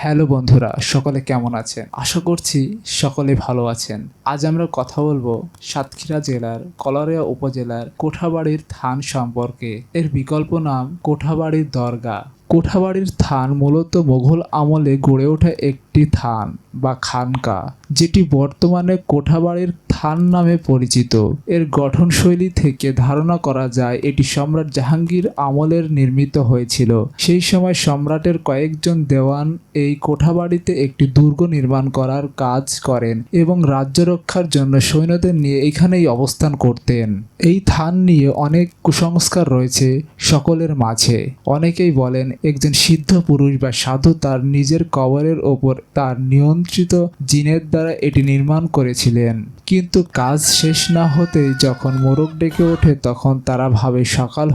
Hello বন্ধুরা, সকলে কেমন আছেন? আশা করছি সকলে ভালো আছেন। আজ আমরা কথা বলবো সাতক্ষীরা জেলার কলারিয়া উপজেলার কোঠাবাড়ির থান সম্পর্কে। এর বিকল্প নাম কোঠাবাড়ির দরগা। কোঠাবাড়ির থান মূলত মুঘল আমলে গড়ে ওঠা একটি থান বা খানকা, যেটি বর্তমানে কোঠাবাড়ির থান নামে পরিচিত। এর গঠনশৈলী থেকে ধারণা করা যায় এটি সম্রাট জাহাঙ্গীর আমলের নির্মিত হয়েছিল। সেই সময় সম্রাটের কয়েকজন দেওয়ান এই কোঠাবাড়িতে একটি দুর্গ নির্মাণ করার কাজ করেন এবং রাজ্য রক্ষার জন্য সৈন্যদের নিয়ে এখানেই অবস্থান করতেন। এই থান নিয়ে অনেক কুসংস্কার রয়েছে সকলের মাঝে। অনেকেই বলেন একজন সিদ্ধ পুরুষ বা সাধু তার নিজের কবরের ওপর তার নিয়ন্ত্রিত জিনের দ্বারা এটি নির্মাণ করেছিলেন, কিন্তু কাজ শেষ না হতেই যখন মোরগ ডেকে ওঠে তখন তারা ভাবে সকাল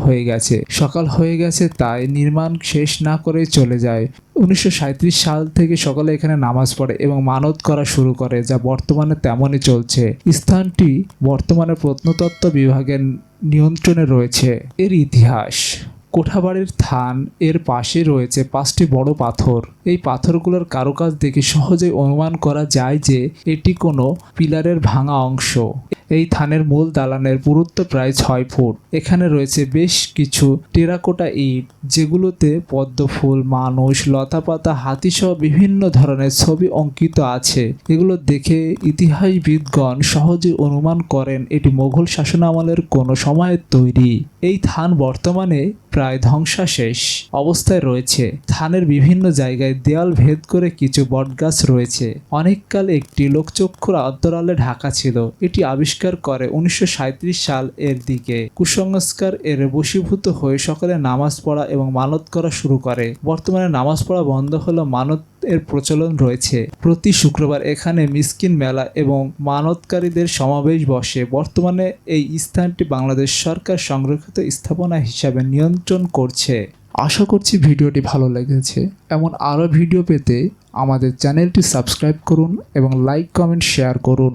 হয়ে গেছে তাই নির্মাণ শেষ না করে চলে যায়। 1937 সাল থেকে সকলে এখানে নামাজ পড়ে এবং মানত করা শুরু করে, যা বর্তমানে তেমনই চলছে। স্থানটি বর্তমানে প্রত্নতত্ত্ব বিভাগের নিয়ন্ত্রণে রয়েছে। এর ইতিহাস: কোঠাবাড়ির থান এর পাশে রয়েছে 5টি বড় পাথর। এই পাথরগুলোর কারুকাজ দেখে সহজেই অনুমান করা যায় যে এটি কোনো পিলারের ভাঙা অংশ। এই থানের মূল দালানের পুরুত্ব প্রায় 6 ফুট। এখানে রয়েছে বেশ কিছু টেরাকোটা ইট, যেগুলোতে পদ্ম ফুল, মানুষ, লতাপাতা, হাতিসহ বিভিন্ন ধরনের ছবি অঙ্কিত আছে। এগুলো দেখে ইতিহাসবিদগণ সহজে অনুমান করেন এটি মুঘল শাসনামলের কোনো সময়ের তৈরি। এই থান বর্তমানে প্রায় ধ্বংসাশেষ অবস্থায় রয়েছে। থানের বিভিন্ন জায়গায় দেয়াল ভেদ করে কিছু বটগাছ রয়েছে। অনেককাল একটি লোকচক্ষুর অন্তরালে ঢাকা ছিল। এটি আবিষ্কার করে 1937 সাল এর দিকে। কুসংস্কার এর বশীভূত হয়ে সকলে নামাজ পড়া এবং মানত করা শুরু করে। বর্তমানে নামাজ পড়া বন্ধ হলেও মানত এর প্রচলন রয়েছে। প্রতি শুক্রবার এখানে মিসকিন মেলা এবং মানতকারীদের সমাবেশ বসে। বর্তমানে এই স্থানটি বাংলাদেশ সরকার সংরক্ষিত স্থাপনা হিসাবে নিয়ন্ত্রণ করছে। আশা করছি ভিডিওটি ভালো লেগেছে। এমন আরও ভিডিও পেতে আমাদের চ্যানেলটি সাবস্ক্রাইব করুন এবং লাইক, কমেন্ট, শেয়ার করুন।